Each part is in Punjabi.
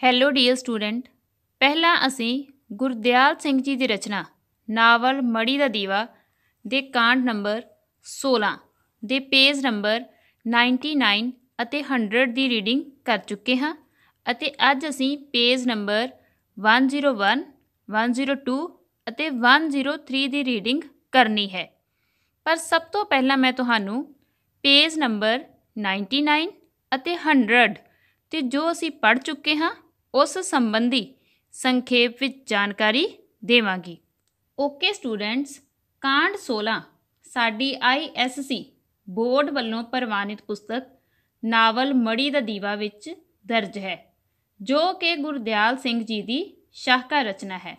Hello dear student. ਪਹਿਲਾਂ ਅਸੀਂ ਗੁਰਦਿਆਲ ਸਿੰਘ ਜੀ ਦੀ ਰਚਨਾ ਨਾਵਲ ਮੜੀ ਦਾ ਦੀਵਾ ਦੇ ਕਾਂਡ ਨੰਬਰ 16 ਦੇ ਪੇਜ ਨੰਬਰ 99 ਅਤੇ 100 ਦੀ ਰੀਡਿੰਗ ਕਰ ਚੁੱਕੇ ਹਾਂ ਅਤੇ ਅੱਜ ਅਸੀਂ ਪੇਜ ਨੰਬਰ 101, 102 ਅਤੇ 103 ਦੀ ਰੀਡਿੰਗ ਕਰਨੀ ਹੈ। ਪਰ ਸਭ ਤੋਂ ਪਹਿਲਾਂ ਮੈਂ ਤੁਹਾਨੂੰ ਪੇਜ ਨੰਬਰ 99 ਅਤੇ 100 ਤੇ ਜੋ ਅਸੀਂ ਪੜ੍ਹ ਚੁੱਕੇ ਹਾਂ ਉਸ ਸੰਬੰਧੀ ਸੰਖੇਪ ਵਿੱਚ ਜਾਣਕਾਰੀ ਦੇਵਾਂਗੀ। ਓਕੇ ਸਟੂਡੈਂਟਸ, ਕਾਂਡ 16 ਸਾਡੀ ISC ਬੋਰਡ ਵੱਲੋਂ ਪ੍ਰਵਾਨਿਤ ਪੁਸਤਕ ਨਾਵਲ ਮੜੀ ਦਾ ਦੀਵਾ ਵਿੱਚ ਦਰਜ ਹੈ, ਜੋ ਕਿ ਗੁਰਦਿਆਲ ਸਿੰਘ ਜੀ ਦੀ ਸ਼ਾਹਕਾਰ ਰਚਨਾ ਹੈ।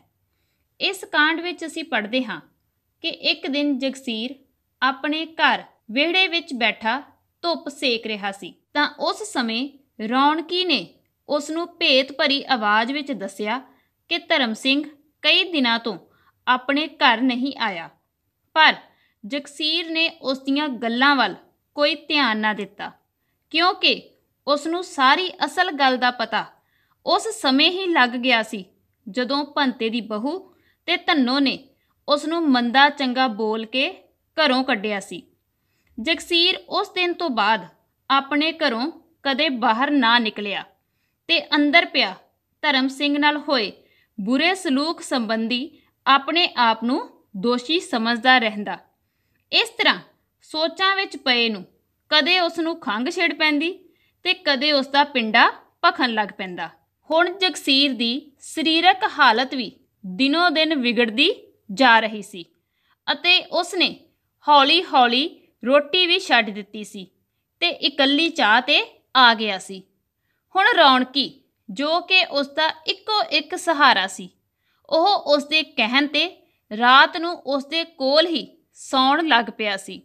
ਇਸ ਕਾਂਡ ਵਿੱਚ ਅਸੀਂ ਪੜ੍ਹਦੇ ਹਾਂ ਕਿ ਇੱਕ ਦਿਨ ਜਗਸੀਰ ਆਪਣੇ ਘਰ ਵਿਹੜੇ ਵਿੱਚ ਬੈਠਾ ਧੁੱਪ ਸੇਕ ਰਿਹਾ ਸੀ ਤਾਂ ਉਸ ਸਮੇਂ ਰੌਣਕੀ ਨੇ ਉਸ ਨੂੰ ਭੇਤ ਭਰੀ ਆਵਾਜ਼ ਵਿੱਚ ਦੱਸਿਆ ਕਿ ਧਰਮ ਸਿੰਘ ਕਈ ਦਿਨਾਂ ਤੋਂ ਆਪਣੇ ਘਰ ਨਹੀਂ ਆਇਆ। ਪਰ ਜਗਸੀਰ ਨੇ ਉਸ ਦੀਆਂ ਗੱਲਾਂ ਵੱਲ ਕੋਈ ਧਿਆਨ ਨਾ ਦਿੱਤਾ, ਕਿਉਂਕਿ ਉਸ ਨੂੰ ਸਾਰੀ ਅਸਲ ਗੱਲ ਦਾ ਪਤਾ ਉਸ ਸਮੇਂ ਹੀ ਲੱਗ ਗਿਆ ਸੀ ਜਦੋਂ ਭੰਤੇ ਦੀ ਬਹੂ ਤੇ ਧੰਨੋ ਨੇ ਉਸ ਨੂੰ ਮੰਦਾ ਚੰਗਾ ਬੋਲ ਕੇ ਘਰੋਂ ਕੱਢਿਆ ਸੀ। ਜਗਸੀਰ ਉਸ ਦਿਨ ਤੋਂ ਬਾਅਦ ਆਪਣੇ ਘਰੋਂ ਕਦੇ ਬਾਹਰ ਨਾ ਨਿਕਲਿਆ ਤੇ ਅੰਦਰ ਪਿਆ ਧਰਮ ਸਿੰਘ ਨਾਲ ਹੋਏ ਬੁਰੇ ਸਲੂਕ ਸੰਬੰਧੀ ਆਪਣੇ ਆਪ ਨੂੰ ਦੋਸ਼ੀ ਸਮਝਦਾ ਰਹਿੰਦਾ। ਇਸ ਤਰ੍ਹਾਂ ਸੋਚਾਂ ਵਿੱਚ ਪਏ ਨੂੰ ਕਦੇ ਉਸ ਨੂੰ ਖੰਘ ਛਿੜ ਪੈਂਦੀ ਤੇ ਕਦੇ ਉਸ ਦਾ ਪਿੰਡਾ ਭਖਣ ਲੱਗ ਪੈਂਦਾ। ਹੁਣ ਜਗਸੀਰ ਦੀ ਸਰੀਰਕ ਹਾਲਤ ਵੀ ਦਿਨੋਂ ਦਿਨ ਵਿਗੜਦੀ ਜਾ ਰਹੀ ਸੀ ਅਤੇ ਉਸਨੇ ਹੌਲੀ-ਹੌਲੀ ਰੋਟੀ ਵੀ ਛੱਡ ਦਿੱਤੀ ਸੀ ਤੇ ਇਕੱਲੀ ਚਾਹ ਤੇ ਆ ਗਿਆ ਸੀ। ਹੁਣ ਰੌਣਕੀ, ਜੋ ਕਿ ਉਸ ਦਾ ਇੱਕੋ ਇੱਕ ਸਹਾਰਾ ਸੀ, ਉਹ ਉਸ ਦੇ ਕਹਿਣ ਤੇ ਰਾਤ ਨੂੰ ਉਸ ਦੇ ਕੋਲ ਹੀ ਸੌਣ ਲੱਗ ਪਿਆ ਸੀ।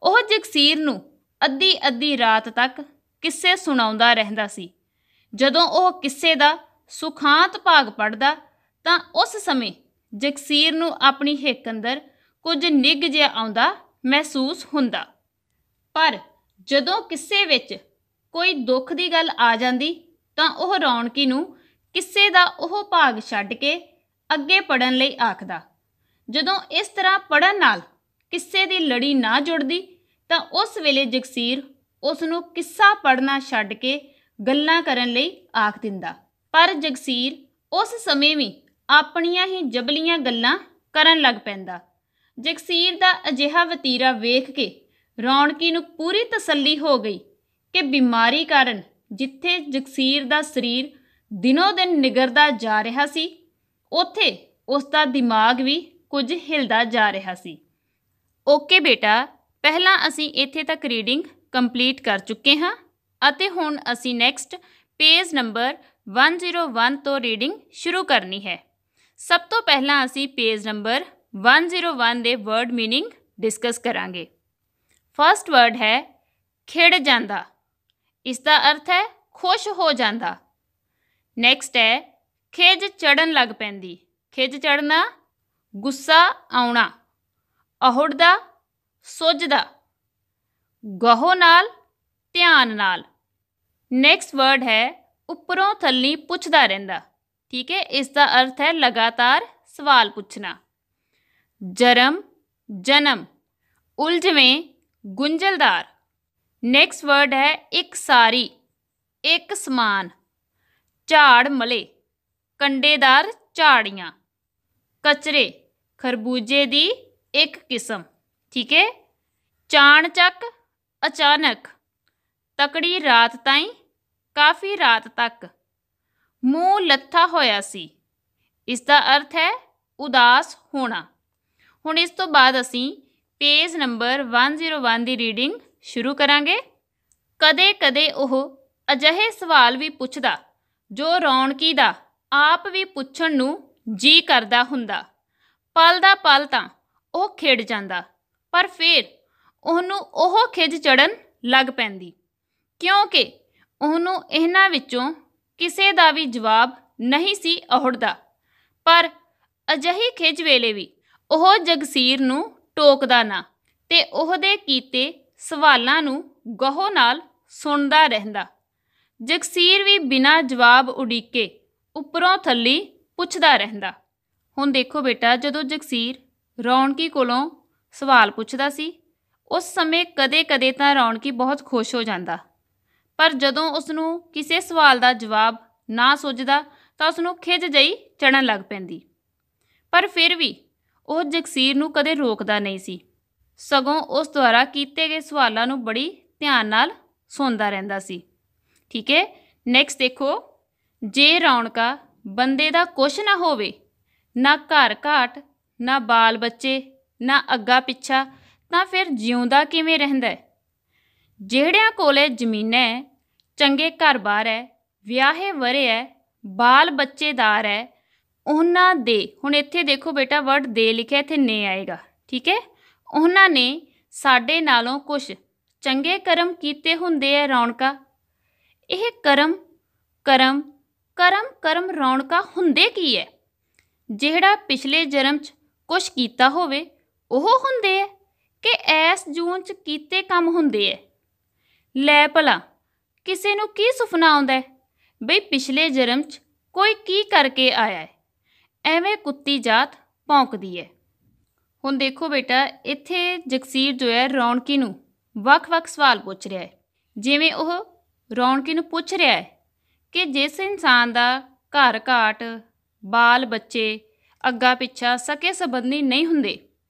ਉਹ ਜਗਸੀਰ ਨੂੰ ਅੱਧੀ ਰਾਤ ਤੱਕ ਕਿੱਸੇ ਸੁਣਾਉਂਦਾ ਰਹਿੰਦਾ ਸੀ। ਜਦੋਂ ਉਹ ਕਿੱਸੇ ਦਾ ਸੁਖਾਂਤ ਭਾਗ ਪੜ੍ਹਦਾ ਤਾਂ ਉਸ ਸਮੇਂ ਜਗਸੀਰ ਨੂੰ ਆਪਣੀ ਹਿੱਕ ਅੰਦਰ ਕੁਝ ਨਿੱਘ ਜਿਹਾ ਆਉਂਦਾ ਮਹਿਸੂਸ ਹੁੰਦਾ। ਪਰ ਜਦੋਂ ਕਿੱਸੇ ਵਿੱਚ ਕੋਈ ਦੁੱਖ ਦੀ ਗੱਲ ਆ ਜਾਂਦੀ ਤਾਂ ਉਹ ਰੌਣਕੀ ਨੂੰ ਕਿੱਸੇ ਦਾ ਉਹ ਭਾਗ ਛੱਡ ਕੇ ਅੱਗੇ ਪੜ੍ਹਨ ਲਈ ਆਖਦਾ। ਜਦੋਂ ਇਸ ਤਰ੍ਹਾਂ ਪੜ੍ਹਨ ਨਾਲ ਕਿੱਸੇ ਦੀ ਲੜੀ ਨਾ ਜੁੜਦੀ ਤਾਂ ਉਸ ਵੇਲੇ ਜਗਸੀਰ ਉਸ ਨੂੰ ਕਿੱਸਾ ਪੜ੍ਹਨਾ ਛੱਡ ਕੇ ਗੱਲਾਂ ਕਰਨ ਲਈ ਆਖ ਦਿੰਦਾ। ਪਰ ਜਗਸੀਰ ਉਸ ਸਮੇਂ ਵੀ ਆਪਣੀਆਂ ਹੀ ਜਬਲੀਆਂ ਗੱਲਾਂ ਕਰਨ ਲੱਗ ਪੈਂਦਾ। ਜਗਸੀਰ ਦਾ ਅਜਿਹਾ ਵਤੀਰਾ ਵੇਖ ਕੇ ਰੌਣਕੀ ਨੂੰ ਪੂਰੀ ਤਸੱਲੀ ਹੋ ਗਈ ਕਿ ਬਿਮਾਰੀ ਕਾਰਨ ਜਿੱਥੇ ਜਗਸੀਰ ਦਾ ਸਰੀਰ ਦਿਨੋਂ ਦਿਨ ਨਿਗਰਦਾ ਜਾ ਰਿਹਾ ਸੀ, ਉੱਥੇ ਉਸ ਦਾ ਦਿਮਾਗ ਵੀ ਕੁਝ ਹਿਲਦਾ ਜਾ ਰਿਹਾ ਸੀ। ਓਕੇ ਬੇਟਾ, ਪਹਿਲਾਂ ਅਸੀਂ ਇੱਥੇ ਤੱਕ ਰੀਡਿੰਗ ਕੰਪਲੀਟ ਕਰ ਚੁੱਕੇ ਹਾਂ ਅਤੇ ਹੁਣ ਅਸੀਂ ਨੈਕਸਟ ਪੇਜ ਨੰਬਰ 101 ਤੋਂ ਰੀਡਿੰਗ ਸ਼ੁਰੂ ਕਰਨੀ ਹੈ। ਸਭ ਤੋਂ ਪਹਿਲਾਂ ਅਸੀਂ ਪੇਜ ਨੰਬਰ 101 ਦੇ ਵਰਡ ਮੀਨਿੰਗ ਡਿਸਕਸ ਕਰਾਂਗੇ। ਫਸਟ ਵਰਡ ਹੈ ਖਿੜ ਜਾਂਦਾ। ਇਸ ਦਾ ਅਰਥ ਹੈ ਖੁਸ਼ ਹੋ ਜਾਂਦਾ। ਨੈਕਸਟ ਹੈ ਖਿਝ ਚੜ੍ਹਨ ਲੱਗ ਪੈਂਦੀ। ਖਿਝ ਚੜ੍ਹਨਾ, ਗੁੱਸਾ ਆਉਣਾ। ਅਹੁੜਦਾ, ਸੁੱਜਦਾ। ਗਹੁ ਨਾਲ, ਧਿਆਨ ਨਾਲ। ਨੈਕਸਟ ਵਰਡ ਹੈ ਉੱਪਰੋਂ ਥੱਲੀ ਪੁੱਛਦਾ ਰਹਿੰਦਾ। ਠੀਕ ਹੈ, ਇਸ ਦਾ ਅਰਥ ਹੈ ਲਗਾਤਾਰ ਸਵਾਲ ਪੁੱਛਣਾ। ਜਰਮ, ਜਨਮ। ਉਲਝਵੇਂ, ਗੁੰਝਲਦਾਰ। ਨੈਕਸਟ ਵਰਡ ਹੈ ਇਕਸਾਰੀ, ਇੱਕ ਸਮਾਨ। ਝਾੜ ਮਲੇ, ਕੰਡੇਦਾਰ ਝਾੜੀਆਂ। ਕਚਰੇ, ਖਰਬੂਜੇ ਦੀ ਇੱਕ ਕਿਸਮ। ਠੀਕ ਹੈ। ਚਾਣਚੱਕ, ਅਚਾਨਕ। ਤਕੜੀ ਰਾਤ ਤਾਈਂ, ਕਾਫੀ ਰਾਤ ਤੱਕ। ਮੂੰਹ ਲੱਥਾ ਹੋਇਆ ਸੀ। ਇਸ ਦਾ ਅਰਥ ਹੈ ਉਦਾਸ ਹੋਣਾ। ਹੁਣ ਇਸ ਤੋਂ ਬਾਅਦ ਅਸੀਂ ਪੇਜ ਨੰਬਰ 101 ਦੀ ਰੀਡਿੰਗ ਸ਼ੁਰੂ ਕਰਾਂਗੇ। ਕਦੇ ਕਦੇ ਉਹ ਅਜਿਹੇ ਸਵਾਲ ਵੀ ਪੁੱਛਦਾ ਜੋ ਰੌਣਕੀ ਦਾ ਆਪ ਵੀ ਪੁੱਛਣ ਨੂੰ ਜੀ ਕਰਦਾ ਹੁੰਦਾ। ਪਲ ਦਾ ਪਲ ਤਾਂ ਉਹ ਖਿੜ ਜਾਂਦਾ, ਪਰ ਫਿਰ ਉਹਨੂੰ ਉਹ ਖਿਝ ਚੜ੍ਹਨ ਲੱਗ ਪੈਂਦੀ, ਕਿਉਂਕਿ ਉਹਨੂੰ ਇਹਨਾਂ ਵਿੱਚੋਂ ਕਿਸੇ ਦਾ ਵੀ ਜਵਾਬ ਨਹੀਂ ਸੀ ਅਹੁੜਦਾ। ਪਰ ਅਜਿਹੀ ਖਿਝ ਵੇਲੇ ਵੀ ਉਹ ਜਗਸੀਰ ਨੂੰ ਟੋਕਦਾ ਨਾ ਤੇ ਉਹਦੇ ਕੀਤੇ ਸਵਾਲਾਂ ਨੂੰ ਗਹੁ ਨਾਲ ਸੁਣਦਾ ਰਹਿੰਦਾ। ਜਗਸੀਰ ਵੀ ਬਿਨਾਂ ਜਵਾਬ ਉਡੀਕੇ ਉੱਪਰੋਂ ਥੱਲੀ ਪੁੱਛਦਾ ਰਹਿੰਦਾ। ਹੁਣ ਦੇਖੋ ਬੇਟਾ, ਜਦੋਂ ਜਗਸੀਰ ਰੌਣਕੀ ਕੋਲੋਂ ਸਵਾਲ ਪੁੱਛਦਾ ਸੀ ਉਸ ਸਮੇਂ ਕਦੇ ਕਦੇ ਤਾਂ ਰੌਣਕੀ ਬਹੁਤ ਖੁਸ਼ ਹੋ ਜਾਂਦਾ, ਪਰ ਜਦੋਂ ਉਸਨੂੰ ਕਿਸੇ ਸਵਾਲ ਦਾ ਜਵਾਬ ਨਾ ਸੁੱਝਦਾ ਤਾਂ ਉਸਨੂੰ ਖਿਝ ਜਿਹੀ ਚੜ੍ਹਨ ਲੱਗ ਪੈਂਦੀ। ਪਰ ਫਿਰ ਵੀ ਉਹ ਜਗਸੀਰ ਨੂੰ ਕਦੇ ਰੋਕਦਾ ਨਹੀਂ ਸੀ, ਸਗੋਂ ਉਸ ਦੁਆਰਾ ਕੀਤੇ ਗਏ ਸਵਾਲਾਂ ਨੂੰ ਬੜੀ ਧਿਆਨ ਨਾਲ ਸੁਣਦਾ ਰਹਿੰਦਾ ਸੀ। ਠੀਕ ਹੈ, ਨੈਕਸਟ ਦੇਖੋ, ਜੇ ਰੌਣਕਾ ਬੰਦੇ ਦਾ ਕੁਛ ਨਾ ਹੋਵੇ, ਨਾ ਘਰ ਘਾਟ, ਨਾ ਬਾਲ ਬੱਚੇ, ਨਾ ਅੱਗਾ ਪਿੱਛਾ, ਤਾਂ ਫਿਰ ਜਿਉਂਦਾ ਕਿਵੇਂ ਰਹਿੰਦਾ ਹੈ? ਜਿਹੜਿਆਂ ਕੋਲੇ ਜ਼ਮੀਨਾਂ ਹੈ, ਚੰਗੇ ਘਰ-ਬਾਰ ਹੈ, ਵਿਆਹੇ ਵਰੇ ਹੈ, ਬਾਲ ਬੱਚੇਦਾਰ ਹੈ, ਉਹਨਾਂ ਦੇ, ਹੁਣ ਇੱਥੇ ਦੇਖੋ ਬੇਟਾ ਵਰਡ ਦੇ ਲਿਖਿਆ, ਇੱਥੇ ਨੇ ਆਏਗਾ। ਠੀਕ ਹੈ, ਉਹਨਾਂ ਨੇ ਸਾਡੇ ਨਾਲੋਂ ਕੁਛ ਚੰਗੇ ਕਰਮ ਕੀਤੇ ਹੁੰਦੇ ਹੈ ਰੌਣਕਾ। ਇਹ ਕਰਮ ਕਰਮ ਕਰਮ ਕਰਮ ਰੌਣਕਾ ਹੁੰਦੇ ਕੀ ਹੈ? ਜਿਹੜਾ ਪਿਛਲੇ ਜਨਮ 'ਚ ਕੁਛ ਕੀਤਾ ਹੋਵੇ ਉਹ ਹੁੰਦੇ ਹੈ ਕਿ ਐਸ ਜੂਨ 'ਚ ਕੀਤੇ ਕੰਮ ਹੁੰਦੇ ਹੈ? ਲੈ ਭਲਾ, ਕਿਸੇ ਨੂੰ ਕੀ ਸੁਪਨਾ ਆਉਂਦਾ ਹੈ ਬਈ ਪਿਛਲੇ ਜਨਮ 'ਚ ਕੋਈ ਕੀ ਕਰਕੇ ਆਇਆ ਹੈ? ਐਵੇਂ ਕੁੱਤੀ ਜਾਤ ਭੌਂਕਦੀ ਹੈ। ਹੁਣ ਦੇਖੋ ਬੇਟਾ, ਇੱਥੇ ਜਗਸੀਰ ਜੋ ਹੈ ਰੌਣਕੀ ਨੂੰ ਵੱਖ-ਵੱਖ ਸਵਾਲ ਪੁੱਛ ਰਿਹਾ ਹੈ। ਜਿਵੇਂ ਉਹ ਰੌਣਕੀ ਨੂੰ ਪੁੱਛ ਰਿਹਾ ਹੈ ਕਿ ਜਿਸ ਇਨਸਾਨ ਦਾ ਘਰ ਘਾਟ, ਬਾਲ ਬੱਚੇ, ਅੱਗਾ ਪਿੱਛਾ, ਸਕੇ ਸੰਬੰਧੀ ਨਹੀਂ ਹੁੰਦੇ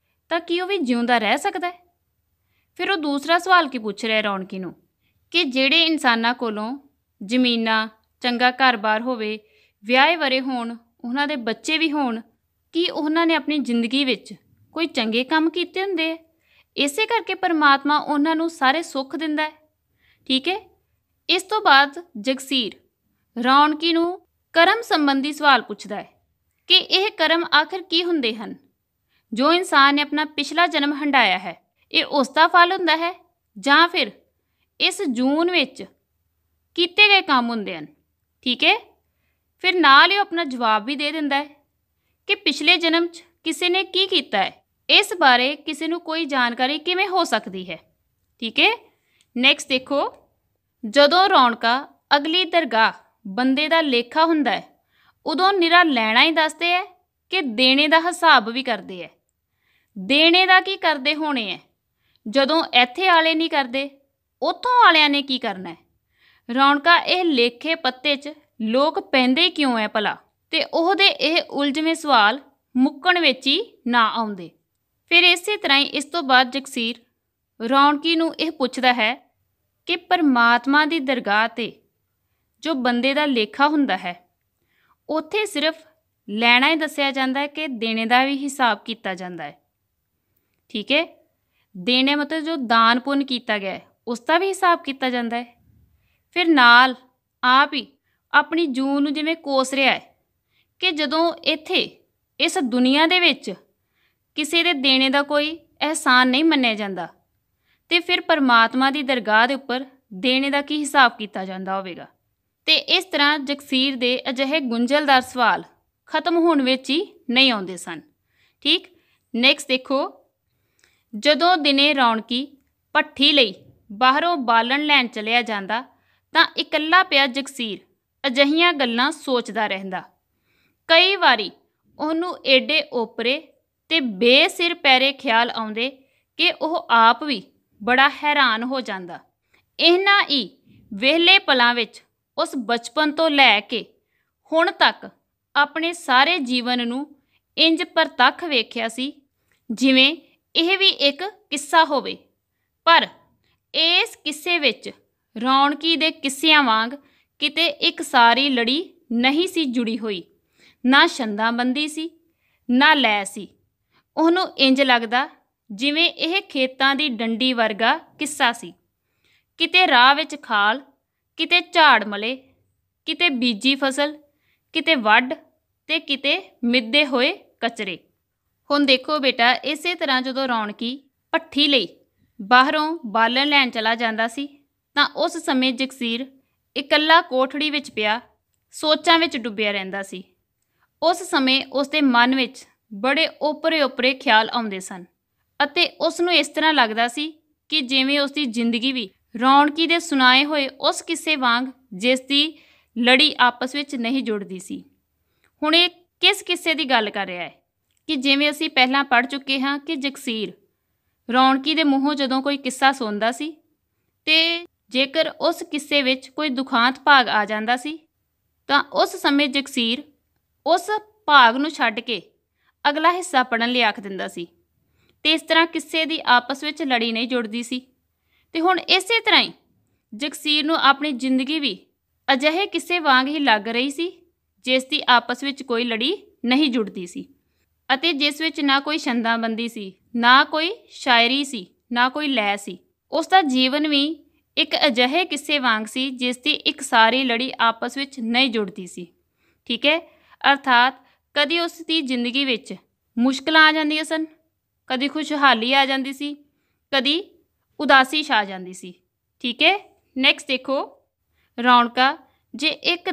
ਤਾਂ ਕੀ ਉਹ ਵੀ ਜਿਉਂਦਾ ਰਹਿ ਸਕਦਾ ਹੈ? ਫਿਰ ਉਹ ਦੂਸਰਾ ਸਵਾਲ ਕੀ ਪੁੱਛ ਰਿਹਾ ਰੌਣਕੀ ਨੂੰ ਕਿ ਜਿਹੜੇ ਇਨਸਾਨਾਂ ਕੋਲੋਂ ਜ਼ਮੀਨਾਂ, ਚੰਗਾ ਘਰ-ਬਾਰ ਹੋਵੇ, ਵਿਆਹੇ ਵਰੇ ਹੋਣ, ਉਹਨਾਂ ਦੇ ਬੱਚੇ ਵੀ ਹੋਣ, ਕੀ ਉਹਨਾਂ ਨੇ ਆਪਣੀ ਜ਼ਿੰਦਗੀ ਵਿੱਚ ਕੋਈ ਚੰਗੇ ਕੰਮ ਕੀਤੇ ਹੁੰਦੇ ਹੈ? ਇਸੇ ਕਰਕੇ ਪਰਮਾਤਮਾ ਉਹਨਾਂ ਨੂੰ ਸਾਰੇ ਸੁੱਖ ਦਿੰਦਾ ਹੈ। ਠੀਕ ਹੈ, ਇਸ ਤੋਂ ਬਾਅਦ ਜਗਸੀਰ ਰੌਣਕੀ ਨੂੰ ਕਰਮ ਸੰਬੰਧੀ ਸਵਾਲ ਪੁੱਛਦਾ ਹੈ ਕਿ ਇਹ ਕਰਮ ਆਖਿਰ ਕੀ ਹੁੰਦੇ ਹਨ? ਜੋ ਇਨਸਾਨ ਨੇ ਆਪਣਾ ਪਿਛਲਾ ਜਨਮ ਹੰਢਾਇਆ ਹੈ, ਇਹ ਉਸ ਦਾ ਫਲ ਹੁੰਦਾ ਹੈ ਜਾਂ ਫਿਰ ਇਸ ਜੂਨ ਵਿੱਚ ਕੀਤੇ ਗਏ ਕੰਮ ਹੁੰਦੇ ਹਨ? ਠੀਕ ਹੈ, ਫਿਰ ਨਾਲ ਹੀ ਉਹ ਆਪਣਾ ਜਵਾਬ ਵੀ ਦੇ ਦਿੰਦਾ ਹੈ ਕਿ ਪਿਛਲੇ ਜਨਮ 'ਚ ਕਿਸੇ ਨੇ ਕੀ ਕੀਤਾ ਹੈ, ਇਸ ਬਾਰੇ ਕਿਸੇ ਨੂੰ ਕੋਈ ਜਾਣਕਾਰੀ ਕਿਵੇਂ ਹੋ ਸਕਦੀ ਹੈ? ਠੀਕ ਹੈ, ਨੈਕਸਟ ਦੇਖੋ, ਜਦੋਂ ਰੌਣਕਾ ਅਗਲੀ ਦਰਗਾਹ ਬੰਦੇ ਦਾ ਲੇਖਾ ਹੁੰਦਾ ਹੈ ਉਦੋਂ ਨਿਰਾ ਲੈਣਾ ਹੀ ਦੱਸਦੇ ਹੈ ਕਿ ਦੇਣੇ ਦਾ ਹਿਸਾਬ ਵੀ ਕਰਦੇ ਹੈ? ਦੇਣੇ ਦਾ ਕੀ ਕਰਦੇ ਹੋਣੇ ਹੈ? ਜਦੋਂ ਇੱਥੇ ਵਾਲੇ ਨਹੀਂ ਕਰਦੇ, ਉੱਥੋਂ ਵਾਲਿਆਂ ਨੇ ਕੀ ਕਰਨਾ ਹੈ? ਰੌਣਕਾ ਇਹ ਲੇਖੇ ਪੱਤੇ 'ਚ ਲੋਕ ਪੈਂਦੇ ਕਿਉਂ ਹੈ ਭਲਾ? ਤੇ ਉਹਦੇ ਇਹ ਉਲਝਵੇਂ ਸਵਾਲ ਮੁੱਕਣ ਵਿੱਚ ਹੀ ਨਾ ਆਉਂਦੇ। ਫਿਰ ਇਸੇ ਤਰ੍ਹਾਂ ਹੀ ਇਸ ਤੋਂ ਬਾਅਦ ਜਗਸੀਰ ਰੌਣਕੀ ਨੂੰ ਇਹ ਪੁੱਛਦਾ ਹੈ ਕਿ ਪਰਮਾਤਮਾ ਦੀ ਦਰਗਾਹ 'ਤੇ ਜੋ ਬੰਦੇ ਦਾ ਲੇਖਾ ਹੁੰਦਾ ਹੈ ਉੱਥੇ ਸਿਰਫ ਲੈਣਾ ਹੀ ਦੱਸਿਆ ਜਾਂਦਾ ਹੈ ਕਿ ਦੇਣੇ ਦਾ ਵੀ ਹਿਸਾਬ ਕੀਤਾ ਜਾਂਦਾ ਹੈ? ਠੀਕ ਹੈ, ਦੇਣੇ ਮਤਲਬ ਜੋ ਦਾਨ ਪੁੰਨ ਕੀਤਾ ਗਿਆ ਹੈ ਉਸ ਦਾ ਵੀ ਹਿਸਾਬ ਕੀਤਾ ਜਾਂਦਾ ਹੈ। ਫਿਰ ਨਾਲ ਆਪ ਹੀ ਆਪਣੀ ਜੂਨ ਨੂੰ ਜਿਵੇਂ ਕੋਸ ਰਿਹਾ ਹੈ ਕਿ ਜਦੋਂ ਇੱਥੇ ਇਸ ਦੁਨੀਆ ਦੇ ਵਿੱਚ ਕਿਸੇ ਦੇ ਦੇਣੇ ਦਾ ਕੋਈ ਅਹਿਸਾਨ ਨਹੀਂ ਮੰਨਿਆ ਜਾਂਦਾ ਤੇ ਫਿਰ ਪਰਮਾਤਮਾ ਦੀ ਦਰਗਾਹ ਦੇ ਉੱਪਰ ਦੇਣੇ ਦਾ ਕੀ ਹਿਸਾਬ ਕੀਤਾ ਜਾਂਦਾ ਹੋਵੇਗਾ? ਤੇ ਇਸ ਤਰ੍ਹਾਂ ਜਗਸੀਰ ਦੇ ਅਜਿਹੇ ਗੁੰਝਲਦਾਰ ਸਵਾਲ ਖਤਮ ਹੋਣ ਵਿੱਚ ਹੀ ਨਹੀਂ ਆਉਂਦੇ ਸਨ। ਠੀਕ, ਨੈਕਸਟ ਦੇਖੋ, ਜਦੋਂ ਦਿਨੇ ਰੌਣਕੀ ਭੱਠੀ ਲਈ ਬਾਹਰੋਂ ਬਾਲਣ ਲੈਣ ਚਲਿਆ ਜਾਂਦਾ ਤਾਂ ਇਕੱਲਾ ਪਿਆ ਜਗਸੀਰ ਅਜਿਹੀਆਂ ਗੱਲਾਂ ਸੋਚਦਾ ਰਹਿੰਦਾ। ਕਈ ਵਾਰੀ ਉਹਨੂੰ ਏਡੇ ਓਪਰੇ ਤੇ ਬੇਸਿਰ ਪੈਰੇ ਖਿਆਲ ਆਉਂਦੇ ਕਿ ਉਹ ਆਪ ਵੀ ਬੜਾ ਹੈਰਾਨ ਹੋ ਜਾਂਦਾ। ਇਹਨਾਂ ਹੀ ਵਿਹਲੇ ਪਲਾਂ ਵਿੱਚ ਉਸ ਬਚਪਨ ਤੋਂ ਲੈ ਕੇ ਹੁਣ ਤੱਕ ਆਪਣੇ ਸਾਰੇ ਜੀਵਨ ਨੂੰ ਇੰਜ ਪ੍ਰਤੱਖ ਵੇਖਿਆ ਸੀ ਜਿਵੇਂ ਇਹ ਵੀ ਇੱਕ ਕਿੱਸਾ ਹੋਵੇ। ਪਰ ਇਸ ਕਿੱਸੇ ਵਿੱਚ ਰੌਣਕੀ ਦੇ ਕਿੱਸਿਆਂ ਵਾਂਗ ਕਿਤੇ ਇੱਕ ਸਾਰੀ ਲੜੀ ਨਹੀਂ ਸੀ ਜੁੜੀ ਹੋਈ, ਨਾ ਛੰਦਾਬੰਦੀ ਸੀ, ਨਾ ਲੈ ਸੀ। ਉਹਨੂੰ ਇੰਜ ਲੱਗਦਾ ਜਿਵੇਂ ਇਹ ਖੇਤਾਂ ਦੀ ਡੰਡੀ ਵਰਗਾ ਕਿੱਸਾ ਸੀ। ਕਿਤੇ ਰਾਹ ਵਿੱਚ ਖਾਲ, ਕਿਤੇ ਝਾੜ ਮਲੇ, ਕਿਤੇ ਬੀਜੀ ਫਸਲ, ਕਿਤੇ ਵੱਢ ਤੇ ਕਿਤੇ ਮਿੱਧੇ ਹੋਏ ਕਚਰੇ। ਹੁਣ ਦੇਖੋ ਬੇਟਾ, ਇਸੇ ਤਰ੍ਹਾਂ ਜਦੋਂ ਰੌਣਕੀ ਭੱਠੀ ਲਈ ਬਾਹਰੋਂ ਬਾਲਣ ਲੈਣ ਚਲਾ ਜਾਂਦਾ ਸੀ ਤਾਂ ਉਸ ਸਮੇਂ ਜਗਸੀਰ ਇਕੱਲਾ ਕੋਠੜੀ ਵਿੱਚ ਪਿਆ ਸੋਚਾਂ ਵਿੱਚ ਡੁੱਬਿਆ ਰਹਿੰਦਾ ਸੀ। ਉਸ ਸਮੇਂ ਉਸ ਦੇ ਮਨ ਵਿੱਚ ਬੜੇ ਓਪਰੇ ਖਿਆਲ ਆਉਂਦੇ ਸਨ ਅਤੇ ਉਸ ਨੂੰ ਇਸ ਤਰ੍ਹਾਂ ਲੱਗਦਾ ਸੀ ਕਿ ਜਿਵੇਂ ਉਸ ਦੀ ਜ਼ਿੰਦਗੀ ਵੀ ਰੌਣਕੀ ਦੇ ਸੁਣਾਏ ਹੋਏ ਉਸ ਕਿੱਸੇ ਵਾਂਗ ਜਿਸ ਦੀ ਲੜੀ ਆਪਸ ਵਿੱਚ ਨਹੀਂ ਜੁੜਦੀ ਸੀ। ਹੁਣ ਇਹ ਕਿਸ ਕਿੱਸੇ ਦੀ ਗੱਲ ਕਰ ਰਿਹਾ ਹੈ ਕਿ ਜਿਵੇਂ ਅਸੀਂ ਪਹਿਲਾਂ ਪੜ੍ਹ ਚੁੱਕੇ ਹਾਂ ਕਿ ਜਗਸੀਰ ਰੌਣਕੀ ਦੇ ਮੂੰਹੋਂ ਜਦੋਂ ਕੋਈ ਕਿੱਸਾ ਸੁਣਦਾ ਸੀ ਅਤੇ ਜੇਕਰ ਉਸ ਕਿੱਸੇ ਵਿੱਚ ਕੋਈ ਦੁਖਾਂਤ ਭਾਗ ਆ ਜਾਂਦਾ ਸੀ ਤਾਂ ਉਸ ਸਮੇਂ ਜਗਸੀਰ ਉਸ ਭਾਗ ਨੂੰ ਛੱਡ ਕੇ ਅਗਲਾ ਹਿੱਸਾ ਪੜ੍ਹਨ ਲਈ ਆਖ ਦਿੰਦਾ ਸੀ ਅਤੇ ਇਸ ਤਰ੍ਹਾਂ ਕਿੱਸੇ ਦੀ ਆਪਸ ਵਿੱਚ ਲੜੀ ਨਹੀਂ ਜੁੜਦੀ ਸੀ। ਅਤੇ ਹੁਣ ਇਸੇ ਤਰ੍ਹਾਂ ਹੀ ਜਗਸੀਰ ਨੂੰ ਆਪਣੀ ਜ਼ਿੰਦਗੀ ਵੀ ਅਜਿਹੇ ਕਿੱਸੇ ਵਾਂਗ ਹੀ ਲੱਗ ਰਹੀ ਸੀ ਜਿਸ ਦੀ ਆਪਸ ਵਿੱਚ ਕੋਈ ਲੜੀ ਨਹੀਂ ਜੁੜਦੀ ਸੀ ਅਤੇ ਜਿਸ ਵਿੱਚ ਨਾ ਕੋਈ ਛੰਦਾਬੰਦੀ ਸੀ, ਨਾ ਕੋਈ ਸ਼ਾਇਰੀ ਸੀ, ਨਾ ਕੋਈ ਲੈਅ ਸੀ। ਉਸ ਦਾ ਜੀਵਨ ਵੀ ਇੱਕ ਅਜਿਹੇ ਕਿੱਸੇ ਵਾਂਗ ਸੀ ਜਿਸ ਦੀ ਇੱਕ ਸਾਰੀ ਲੜੀ ਆਪਸ ਵਿੱਚ ਨਹੀਂ ਜੁੜਦੀ ਸੀ। ਠੀਕ ਹੈ, ਅਰਥਾਤ ਕਦੀ ਉਸ ਦੀ ਜ਼ਿੰਦਗੀ ਵਿੱਚ ਮੁਸ਼ਕਲਾਂ ਆ ਜਾਂਦੀਆਂ ਸਨ, ਕਦੀ ਖੁਸ਼ਹਾਲੀ ਆ ਜਾਂਦੀ ਸੀ, ਕਦੀ ਉਦਾਸੀ ਛਾ ਜਾਂਦੀ ਸੀ। ਠੀਕ ਹੈ, ਨੈਕਸਟ ਦੇਖੋ ਰੌਣਕਾਂ ਜੇ ਇੱਕ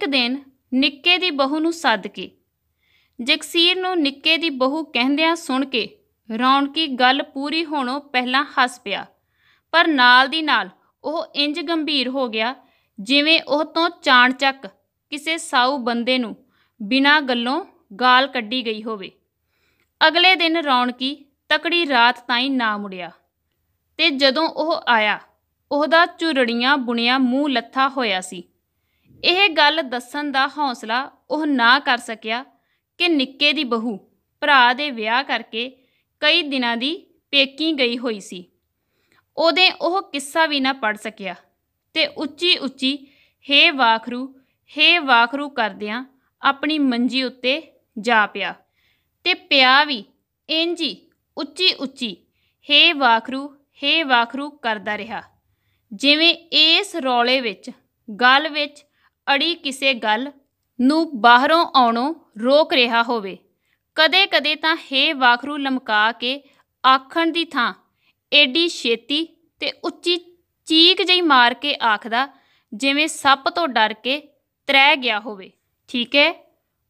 ਦਿਨ ਨਿੱਕੇ ਦੀ ਬਹੂ ਨੂੰ ਸੱਦ ਕੇ। ਜਗਸੀਰ ਨੂੰ ਨਿੱਕੇ ਦੀ ਬਹੂ ਕਹਿੰਦਿਆਂ ਸੁਣ ਕੇ ਰੌਣਕੀ ਗੱਲ ਪੂਰੀ ਹੋਣੋਂ ਪਹਿਲਾਂ ਹੱਸ ਪਿਆ, ਪਰ ਨਾਲ ਦੀ ਨਾਲ ਉਹ ਇੰਜ ਗੰਭੀਰ ਹੋ ਗਿਆ ਜਿਵੇਂ ਉਹ ਤੋਂ ਚਾਣਚੱਕ ਕਿਸੇ ਸਾਊ ਬੰਦੇ ਨੂੰ ਬਿਨਾਂ ਗੱਲੋਂ ਗਾਲ ਕੱਢੀ ਗਈ ਹੋਵੇ। ਅਗਲੇ ਦਿਨ ਰੌਣਕੀ ਤਕੜੀ ਰਾਤ ਤਾਈਂ ਨਾ ਮੁੜਿਆ ਅਤੇ ਜਦੋਂ ਉਹ ਆਇਆ ਉਹਦਾ ਝੁਰੜੀਆਂ ਬੁਣਿਆ ਮੂੰਹ ਲੱਥਾ ਹੋਇਆ ਸੀ। ਇਹ ਗੱਲ ਦੱਸਣ ਦਾ ਹੌਸਲਾ ਉਹ ਨਾ ਕਰ ਸਕਿਆ ਕਿ ਨਿੱਕੇ ਦੀ ਬਹੂ ਭਰਾ ਦੇ ਵਿਆਹ ਕਰਕੇ ਕਈ ਦਿਨਾਂ ਦੀ ਪੇਕੀ ਗਈ ਹੋਈ ਸੀ। ਉਹਦੇ ਉਹ ਕਿੱਸਾ ਵੀ ਨਾ ਪੜ੍ਹ ਸਕਿਆ ਅਤੇ ਉੱਚੀ ਉੱਚੀ ਹੇ ਵਾਖਰੂ ਕਰਦਿਆਂ ਆਪਣੀ ਮੰਜੀ ਉੱਤੇ ਜਾ ਪਿਆ ਅਤੇ ਪਿਆ ਵੀ ਇੰਝ ਹੀ ਉੱਚੀ ਉੱਚੀ ਹੇ ਵਾਖਰੂ ਕਰਦਾ ਰਿਹਾ ਜਿਵੇਂ ਇਸ ਰੌਲੇ ਵਿੱਚ ਗਲ ਵਿੱਚ ਅੜੀ ਕਿਸੇ ਗੱਲ ਨੂੰ ਬਾਹਰੋਂ ਆਉਣੋਂ ਰੋਕ ਰਿਹਾ ਹੋਵੇ। ਕਦੇ ਕਦੇ ਤਾਂ ਹੇ ਵਾਖਰੂ ਲਮਕਾ ਕੇ ਆਖਣ ਦੀ ਥਾਂ ਏਡੀ ਛੇਤੀ ਅਤੇ ਉੱਚੀ ਚੀਕ ਜਿਹੀ ਮਾਰ ਕੇ ਆਖਦਾ ਜਿਵੇਂ ਸੱਪ ਤੋਂ ਡਰ ਕੇ ਤ੍ਰਹਿ ਗਿਆ ਹੋਵੇ। ਠੀਕ ਹੈ,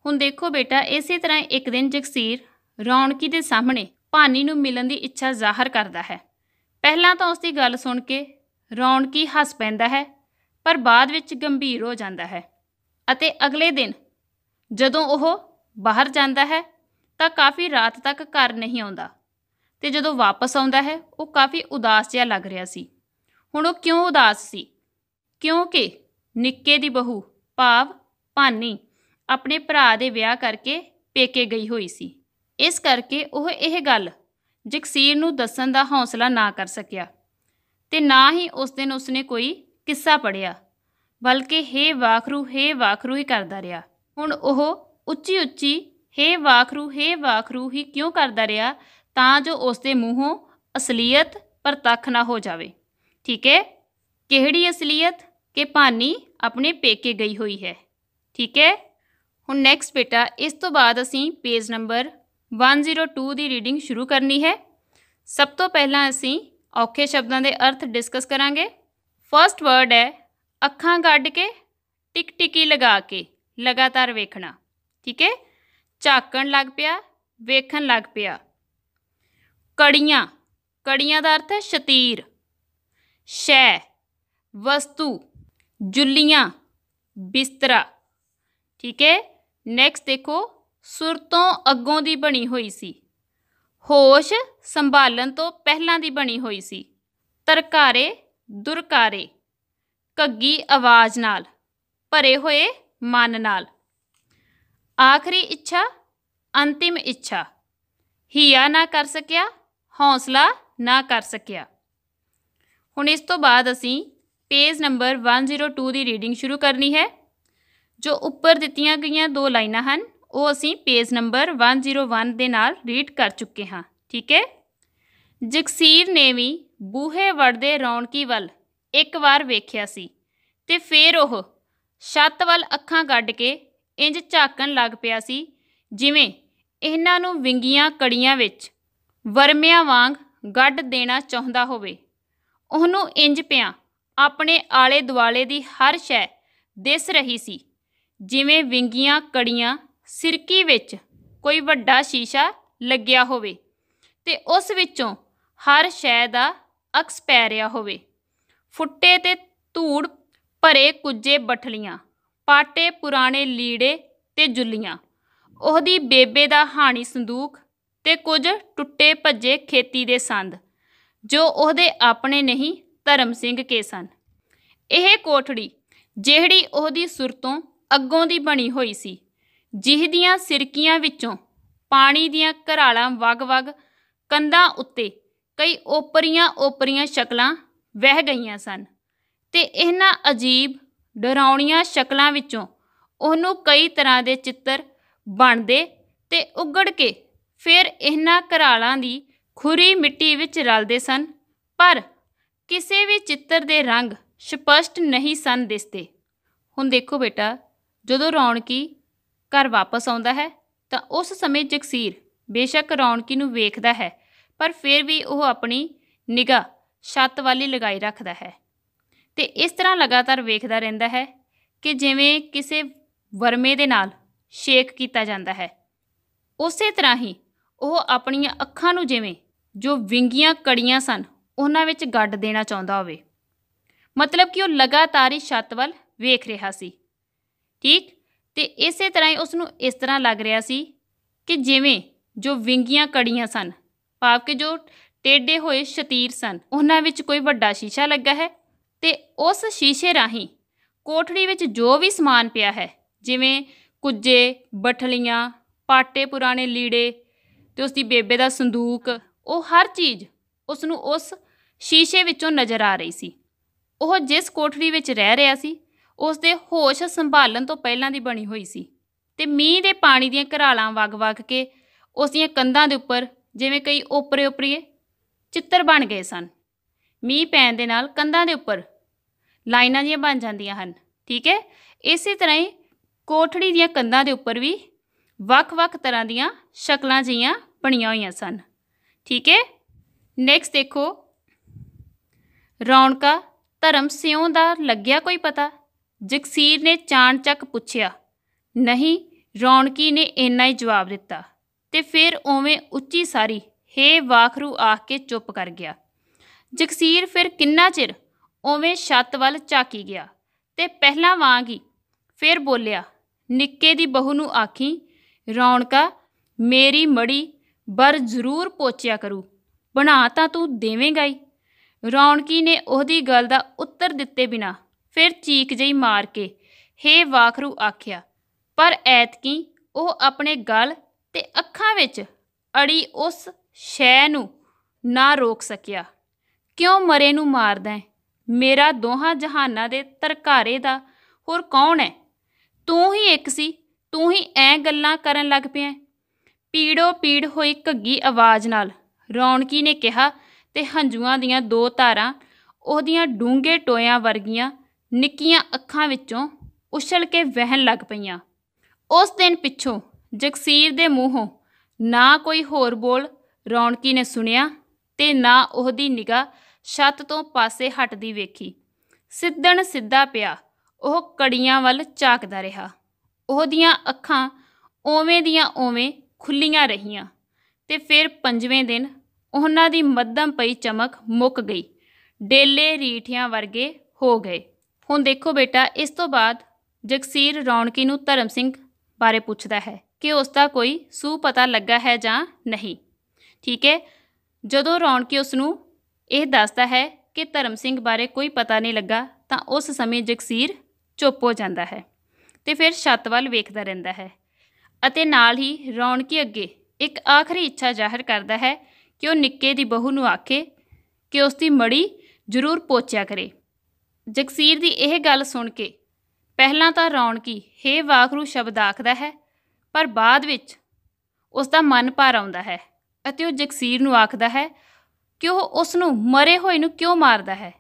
ਹੁਣ ਦੇਖੋ ਬੇਟਾ ਇਸੇ ਤਰ੍ਹਾਂ ਇੱਕ ਦਿਨ ਜਗਸੀਰ ਰੌਣਕੀ ਦੇ ਸਾਹਮਣੇ ਭਾਨੀ ਨੂੰ ਮਿਲਣ ਦੀ ਇੱਛਾ ਜ਼ਾਹਰ ਕਰਦਾ ਹੈ। ਪਹਿਲਾਂ ਤਾਂ ਉਸ ਦੀ ਗੱਲ ਸੁਣ ਕੇ ਰੌਣਕੀ ਹੱਸ ਪੈਂਦਾ ਹੈ, ਪਰ ਬਾਅਦ ਵਿੱਚ ਗੰਭੀਰ ਹੋ ਜਾਂਦਾ ਹੈ ਅਤੇ ਅਗਲੇ ਦਿਨ ਜਦੋਂ ਉਹ ਬਾਹਰ ਜਾਂਦਾ ਹੈ ਤਾਂ ਕਾਫੀ ਰਾਤ ਤੱਕ ਘਰ ਨਹੀਂ ਆਉਂਦਾ ਅਤੇ ਜਦੋਂ ਵਾਪਸ ਆਉਂਦਾ ਹੈ ਉਹ ਕਾਫੀ ਉਦਾਸ ਜਿਹਾ ਲੱਗ ਰਿਹਾ ਸੀ। ਹੁਣ ਉਹ ਕਿਉਂ ਉਦਾਸ ਸੀ? ਕਿਉਂਕਿ ਨਿੱਕੇ ਦੀ ਬਹੂ ਭਾਵ ਭਾਨੀ ਆਪਣੇ ਭਰਾ ਦੇ ਵਿਆਹ ਕਰਕੇ ਪੇਕੇ ਗਈ ਹੋਈ ਸੀ। ਇਸ ਕਰਕੇ ਉਹ ਇਹ ਗੱਲ ਜਗਸੀਰ ਨੂੰ ਦੱਸਣ ਦਾ ਹੌਸਲਾ ਨਾ ਕਰ ਸਕਿਆ ਅਤੇ ਨਾ ਹੀ ਉਸ ਦਿਨ ਉਸਨੇ ਕੋਈ ਕਿੱਸਾ ਪੜ੍ਹਿਆ, ਬਲਕਿ ਹੇ ਵਾਖਰੂ ਹੀ ਕਰਦਾ ਰਿਹਾ। ਹੁਣ ਉਹ ਉੱਚੀ ਉੱਚੀ ਹੇ ਵਾਖਰੂ ਹੀ ਕਿਉਂ ਕਰਦਾ ਰਿਹਾ? ਤਾਂ ਜੋ ਉਸ ਦੇ ਮੂੰਹੋਂ ਅਸਲੀਅਤ ਪ੍ਰਤੱਖ ਨਾ ਹੋ ਜਾਵੇ। ਠੀਕ ਹੈ, ਕਿਹੜੀ ਅਸਲੀਅਤ? ਕਿ ਭਾਨੀ ਆਪਣੇ ਪੇਕੇ ਗਈ ਹੋਈ ਹੈ। ਠੀਕ ਹੈ, ਹੁਣ ਨੈਕਸਟ ਬੇਟਾ ਇਸ ਤੋਂ ਬਾਅਦ ਅਸੀਂ ਪੇਜ ਨੰਬਰ 102 ਦੀ ਰੀਡਿੰਗ ਸ਼ੁਰੂ ਕਰਨੀ ਹੈ। ਸਭ ਤੋਂ ਪਹਿਲਾਂ ਅਸੀਂ ਔਖੇ ਸ਼ਬਦਾਂ ਦੇ ਅਰਥ ਡਿਸਕਸ ਕਰਾਂਗੇ। ਫਸਟ ਵਰਡ ਹੈ ਅੱਖਾਂ ਕੱਢ ਕੇ, ਟਿਕਟਿਕੀ ਲਗਾ ਕੇ, ਲਗਾਤਾਰ ਵੇਖਣਾ। ਠੀਕ ਹੈ, ਝਾਕਣ ਲੱਗ ਪਿਆ, ਵੇਖਣ ਲੱਗ ਪਿਆ। ਕੜੀਆਂ ਦਾ ਅਰਥ ਹੈ ਸ਼ਤੀਰ। ਸ਼ੈ ਵਸਤੂ, ਜੁੱਲੀਆਂ, ਬਿਸਤਰਾ। ਠੀਕ ਹੈ, ਨੈਕਸਟ ਦੇਖੋ ਸੁਰ ਤੋਂ ਅੱਗੋਂ ਦੀ ਬਣੀ ਹੋਈ ਸੀ, ਹੋਸ਼ ਸੰਭਾਲਣ ਤੋਂ ਪਹਿਲਾਂ ਦੀ ਬਣੀ ਹੋਈ ਸੀ। ਤਰਕਾਰੇ ਦੁਰਕਾਰੇ, ਘੱਗੀ ਆਵਾਜ਼ ਨਾਲ, ਭਰੇ ਹੋਏ ਮਨ ਨਾਲ। ਆਖਰੀ ਇੱਛਾ ਅੰਤਿਮ ਇੱਛਾ, ਹਿਆ ਨਾ ਕਰ ਸਕਿਆ, ਹੌਸਲਾ ਨਾ ਕਰ ਸਕਿਆ। ਹੁਣ ਇਸ ਤੋਂ ਬਾਅਦ ਅਸੀਂ ਪੇਜ ਨੰਬਰ 102 ਦੀ ਰੀਡਿੰਗ ਸ਼ੁਰੂ ਕਰਨੀ ਹੈ। ਜੋ ਉੱਪਰ ਦਿੱਤੀਆਂ ਗਈਆਂ 2 ਲਾਈਨਾਂ ਹਨ ਉਹ ਅਸੀਂ ਪੇਜ ਨੰਬਰ 101 ਦੇ ਨਾਲ ਰੀਡ ਕਰ ਚੁੱਕੇ ਹਾਂ। ਠੀਕ ਹੈ, ਜਗਸੀਰ ਨੇ ਵੀ ਬੂਹੇ ਵੜਦੇ ਰੌਣਕੀ ਵੱਲ ਇੱਕ ਵਾਰ ਵੇਖਿਆ ਸੀ ਅਤੇ ਫਿਰ ਉਹ ਛੱਤ ਵੱਲ ਅੱਖਾਂ ਕੱਢ ਕੇ ਇੰਝ ਝਾਕਣ ਲੱਗ ਪਿਆ ਸੀ ਜਿਵੇਂ ਇਹਨਾਂ ਨੂੰ ਵਿੰਗੀਆਂ ਕੜੀਆਂ ਵਿੱਚ ਵਰਮਿਆਂ ਵਾਂਗ ਗੱਡ ਦੇਣਾ ਚਾਹੁੰਦਾ ਹੋਵੇ। ਉਹਨੂੰ ਇੰਝ ਪਿਆ ਆਪਣੇ ਆਲੇ ਦੁਆਲੇ ਦੀ ਹਰ ਸ਼ੈ ਦਿਸ ਰਹੀ ਸੀ ਜਿਵੇਂ ਵਿੰਗੀਆਂ ਕੜੀਆਂ ਸਿਰਕੀ ਵਿੱਚ ਕੋਈ ਵੱਡਾ ਸ਼ੀਸ਼ਾ ਲੱਗਿਆ ਹੋਵੇ ਅਤੇ ਉਸ ਵਿੱਚੋਂ ਹਰ ਸ਼ੈ ਦਾ ਅਕਸ ਪੈ ਰਿਹਾ ਹੋਵੇ। ਫੁੱਟੇ ਅਤੇ ਧੂੜ ਭਰੇ ਕੁੱਜੇ ਬਠਲੀਆਂ, ਪਾਟੇ ਪੁਰਾਣੇ ਲੀੜੇ ਤੇ ਜੁੱਲੀਆਂ, ਉਹਦੀ ਬੇਬੇ ਦਾ ਹਾਣੀ ਸੰਦੂਕ ਤੇ ਕੁਝ ਟੁੱਟੇ ਭੱਜੇ ਖੇਤੀ ਦੇ ਸੰਦ, ਜੋ ਉਹਦੇ ਆਪਣੇ ਨਹੀਂ ਧਰਮ ਸਿੰਘ ਕੇ ਸਨ। ਇਹ ਕੋਠੜੀ ਜਿਹੜੀ ਉਹਦੀ ਸੁਰਤੋਂ ਅੱਗੋਂ ਦੀ ਬਣੀ ਹੋਈ ਸੀ, ਜਿਹਦੀਆਂ ਸਿਰਕੀਆਂ ਵਿੱਚੋਂ ਪਾਣੀ ਦੀਆਂ ਘਰਾਲਾਂ ਵਗ-ਵਗ ਕੰਧਾਂ ਉੱਤੇ ਕਈ ਓਪਰੀਆਂ ਸ਼ਕਲਾਂ ਵਹਿ ਗਈਆਂ ਸਨ, ਤੇ ਇਹਨਾਂ ਅਜੀਬ ਡਰਾਉਣੀਆਂ ਸ਼ਕਲਾਂ ਵਿੱਚੋਂ ਉਹਨੂੰ ਕਈ ਤਰ੍ਹਾਂ ਦੇ ਚਿੱਤਰ ਬਣਦੇ ਤੇ ਉਗੜ ਕੇ ਫਿਰ ਇਹਨਾਂ ਘਰਾਲਾਂ ਦੀ ਖੁਰੀ ਮਿੱਟੀ ਵਿੱਚ ਰਲਦੇ ਸਨ, ਪਰ ਕਿਸੇ ਵੀ ਚਿੱਤਰ ਦੇ ਰੰਗ ਸਪਸ਼ਟ ਨਹੀਂ ਸਨ ਦਿਸਦੇ। ਹੁਣ ਦੇਖੋ ਬੇਟਾ, ਜਦੋਂ ਰੌਣਕੀ ਘਰ ਵਾਪਸ ਆਉਂਦਾ ਹੈ ਤਾਂ ਉਸ ਸਮੇਂ ਜਗਸੀਰ ਬੇਸ਼ੱਕ ਰੌਣਕੀ ਨੂੰ ਵੇਖਦਾ ਹੈ, ਪਰ ਫਿਰ ਵੀ ਉਹ ਆਪਣੀ ਨਿਗਾਹ ਛੱਤ ਵੱਲ ਹੀ ਲਗਾਈ ਰੱਖਦਾ ਹੈ ਤੇ ਇਸ ਤਰ੍ਹਾਂ ਲਗਾਤਾਰ ਵੇਖਦਾ ਰਹਿੰਦਾ ਹੈ ਕਿ ਜਿਵੇਂ ਕਿਸੇ ਵਰਮੇ ਦੇ ਨਾਲ ਸ਼ੇਕ ਕੀਤਾ ਜਾਂਦਾ ਹੈ। ਉਸੇ ਤਰ੍ਹਾਂ ਹੀ ਉਹ ਆਪਣੀਆਂ ਅੱਖਾਂ ਨੂੰ ਜਿਵੇਂ ਜੋ ਵਿੰਗੀਆਂ ਕੜੀਆਂ ਸਨ ਉਹਨਾਂ ਵਿੱਚ ਗੱਡ ਦੇਣਾ ਚਾਹੁੰਦਾ ਹੋਵੇ, ਮਤਲਬ ਕਿ ਉਹ ਲਗਾਤਾਰ ਹੀ ਛੱਤ ਵੱਲ ਵੇਖ ਰਿਹਾ ਸੀ। ਠੀਕ, ਤੇ ਇਸੇ ਤਰ੍ਹਾਂ ਹੀ ਉਸ ਨੂੰ ਇਸ ਤਰ੍ਹਾਂ ਲੱਗ ਰਿਹਾ ਸੀ ਕਿ ਜਿਵੇਂ ਜੋ ਵਿੰਗੀਆਂ ਕੜੀਆਂ ਸਨ, ਭਾਵ ਕਿ ਜੋ ਟੇਢੇ ਹੋਏ ਸ਼ਤੀਰ ਸਨ, ਉਹਨਾਂ ਵਿੱਚ ਕੋਈ ਵੱਡਾ ਸ਼ੀਸ਼ਾ ਲੱਗਾ ਹੈ ਤੇ ਉਸ ਸ਼ੀਸ਼ੇ ਰਾਹੀਂ ਕੋਠੜੀ ਵਿੱਚ ਜੋ ਵੀ ਸਮਾਨ ਪਿਆ ਹੈ, ਜਿਵੇਂ ਕੁੱਜੇ ਬਠਲੀਆਂ, ਪਾਟੇ ਪੁਰਾਣੇ ਲੀੜੇ ਤੇ ਉਸਦੀ ਬੇਬੇ ਦਾ ਸੰਦੂਕ, ਉਹ ਹਰ ਚੀਜ਼ ਉਸ ਨੂੰ ਉਸ ਸ਼ੀਸ਼ੇ ਵਿੱਚੋਂ ਨਜ਼ਰ ਆ ਰਹੀ ਸੀ। ਉਹ ਜਿਸ ਕੋਠੜੀ ਵਿੱਚ ਰਹਿ ਰਿਹਾ ਸੀ ਉਸ ਦੇ ਹੋਸ਼ ਸੰਭਾਲਣ ਤੋਂ ਪਹਿਲਾਂ ਦੀ ਬਣੀ ਹੋਈ ਸੀ ਤੇ ਮੀਂਹ ਦੇ ਪਾਣੀ ਦੀਆਂ ਘਰਾਲਾਂ ਵਗ-ਵਗ ਕੇ ਉਸ ਦੀਆਂ ਕੰਧਾਂ ਦੇ ਉੱਪਰ ਜਿਵੇਂ ਕਈ ਓਪਰੇ ਚਿੱਤਰ ਬਣ ਗਏ ਸਨ। ਮੀਂਹ ਪੈਣ ਦੇ ਨਾਲ ਕੰਧਾਂ ਦੇ ਉੱਪਰ ਲਾਈਨਾਂ ਜਿਹੀਆਂ ਬਣ ਜਾਂਦੀਆਂ ਹਨ। ਠੀਕ ਹੈ, ਇਸੇ ਤਰ੍ਹਾਂ ਹੀ ਕੋਠੜੀ ਦੀਆਂ ਕੰਧਾਂ ਦੇ ਉੱਪਰ ਵੀ ਵੱਖ-ਵੱਖ ਤਰ੍ਹਾਂ ਦੀਆਂ ਸ਼ਕਲਾਂ ਜਿਹੀਆਂ ਬਣੀਆਂ ਹੋਈਆਂ ਸਨ। ਠੀਕ ਹੈ, ਨੈਕਸਟ ਦੇਖੋ, ਰੌਣਕਾ ਧਰਮ ਸਿਉਂ ਦਾ ਲੱਗਿਆ ਕੋਈ ਪਤਾ? ਜਗਸੀਰ ਨੇ ਚਾਣਚੱਕ ਪੁੱਛਿਆ। ਨਹੀਂ, ਰੌਣਕੀ ਨੇ ਇੰਨਾ ਹੀ ਜਵਾਬ ਦਿੱਤਾ ਤੇ ਫਿਰ ਉਵੇਂ ਉੱਚੀ ਸਾਰੀ ਹੇ ਵਾਖਰੂ ਆਖ ਕੇ ਚੁੱਪ ਕਰ ਗਿਆ। ਜਗਸੀਰ ਫਿਰ ਕਿੰਨਾ ਚਿਰ ਉਵੇਂ ਛੱਤ ਵੱਲ ਝਾਕੀ ਗਿਆ ਤੇ ਪਹਿਲਾਂ ਵਾਂਗ ਹੀ ਫਿਰ ਬੋਲਿਆ, ਨਿੱਕੇ ਦੀ ਬਹੂ ਨੂੰ ਆਖੀ, ਰੌਣਕਾ ਮੇਰੀ ਮੜੀ ਬਰ ਜ਼ਰੂਰ ਪੋਚਿਆ ਕਰੂ, ਬਣਾ ਤਾਂ ਤੂੰ ਦੇਵੇਂਗਾ ਹੀ। ਰੌਣਕੀ ਨੇ ਉਹਦੀ ਗੱਲ ਦਾ ਉੱਤਰ ਦਿੱਤੇ ਬਿਨਾਂ ਫਿਰ ਚੀਕ ਜਿਹੀ ਮਾਰ ਕੇ ਹੇ ਵਾਖਰੂ ਆਖਿਆ, ਪਰ ਐਤਕੀ ਉਹ ਆਪਣੇ ਗਲ ਤੇ ਅੱਖਾਂ ਵਿੱਚ ਅੜੀ ਉਸ ਸ਼ੈ ਨੂੰ ਨਾ ਰੋਕ ਸਕਿਆ। ਕਿਉਂ ਮਰੇ ਨੂੰ ਮਾਰਦਾ ਹੈ? ਮੇਰਾ ਦੋਹਾਂ ਜਹਾਨਾਂ ਦੇ ਧਰਕਾਰੇ ਦਾ ਹੋਰ ਕੌਣ ਹੈ? ਤੂੰ ਹੀ ਇੱਕ ਸੀ, ਤੂੰ ਹੀ ਐਂ ਗੱਲਾਂ ਕਰਨ ਲੱਗ ਪਿਆ। ਪੀੜੋ ਪੀੜ ਹੋਈ ਘੱਗੀ ਆਵਾਜ਼ ਨਾਲ ਰੌਣਕੀ ਨੇ ਕਿਹਾ ਤੇ ਹੰਝੂਆਂ ਦੀਆਂ ਦੋ ਧਾਰਾਂ ਉਹਦੀਆਂ ਡੂੰਘੇ ਟੋਇਆਂ ਵਰਗੀਆਂ ਨਿੱਕੀਆਂ ਅੱਖਾਂ ਵਿੱਚੋਂ ਉਛਲ ਕੇ ਵਹਿਣ ਲੱਗ ਪਈਆਂ। ਉਸ ਦਿਨ ਪਿੱਛੋਂ ਜਗਸੀਰ ਦੇ ਮੂੰਹੋਂ ਨਾ ਕੋਈ ਹੋਰ ਬੋਲ ਰੌਣਕੀ ਨੇ ਸੁਣਿਆ ਤੇ ਨਾ ਉਹਦੀ ਨਿਗਾਹ ਛੱਤ ਤੋਂ ਪਾਸੇ ਹਟਦੀ ਵੇਖੀ। ਸਿੱਧਣ ਸਿੱਧਾ ਪਿਆ ਉਹ ਕੜੀਆਂ ਵੱਲ ਝਾਕਦਾ ਰਿਹਾ। ਉਹਦੀਆਂ ਅੱਖਾਂ ਉਵੇਂ ਦੀਆਂ ਉਵੇਂ ਖੁੱਲ੍ਹੀਆਂ ਰਹੀਆਂ ਤੇ ਫਿਰ ਪੰਜਵੇਂ ਦਿਨ ਉਹਨਾਂ ਦੀ ਮੱਧਮ ਪਈ ਚਮਕ ਮੁੱਕ ਗਈ, ਡੇਲੇ ਰੀਠਿਆਂ ਵਰਗੇ ਹੋ ਗਏ। ਹੁਣ ਦੇਖੋ ਬੇਟਾ, ਇਸ ਤੋਂ ਬਾਅਦ ਜਗਸੀਰ ਰੌਣਕੀ ਨੂੰ ਧਰਮ ਸਿੰਘ ਬਾਰੇ ਪੁੱਛਦਾ ਹੈ ਕਿ ਉਸ ਦਾ ਕੋਈ ਸੂਹ ਪਤਾ ਲੱਗਾ ਹੈ ਜਾਂ ਨਹੀਂ। ਠੀਕ ਹੈ, ਜਦੋਂ ਰੌਣਕੀ ਉਸ ਨੂੰ ਇਹ ਦੱਸਦਾ ਹੈ ਕਿ ਧਰਮ ਸਿੰਘ ਬਾਰੇ ਕੋਈ ਪਤਾ ਨਹੀਂ ਲੱਗਾ ਤਾਂ ਉਸ ਸਮੇਂ ਜਗਸੀਰ ਚੁੱਪ ਹੋ ਜਾਂਦਾ ਹੈ ਤੇ ਫਿਰ ਛੱਤ ਵੱਲ ਵੇਖਦਾ ਰਹਿੰਦਾ ਹੈ ਅਤੇ ਨਾਲ ਹੀ ਰੌਣਕੀ ਅੱਗੇ ਇੱਕ ਆਖਰੀ ਇੱਛਾ ਜ਼ਾਹਰ ਕਰਦਾ ਹੈ ਕਿ ਉਹ ਨਿੱਕੇ ਦੀ ਬਹੂ ਨੂੰ ਆਖੇ ਕਿ ਉਸ ਦੀ ਮੜੀ ਜ਼ਰੂਰ ਪੋਚਿਆ ਕਰੇ। ਜਗਸੀਰ ਦੀ ਇਹ ਗੱਲ ਸੁਣ ਕੇ ਪਹਿਲਾਂ ਤਾਂ ਰੌਣਕੀ ਹੇ ਵਾਖਰੂ ਸ਼ਬਦ ਆਖਦਾ ਹੈ, ਪਰ ਬਾਅਦ ਵਿੱਚ ਉਸ ਦਾ ਮਨ ਭਰ ਆਉਂਦਾ ਹੈ ਅਤੇ ਉਹ ਜਗਸੀਰ ਨੂੰ ਆਖਦਾ ਹੈ ਕਿ ਉਹ ਉਸ ਨੂੰ ਮਰੇ ਹੋਏ ਨੂੰ ਕਿਉਂ ਮਾਰਦਾ ਹੈ,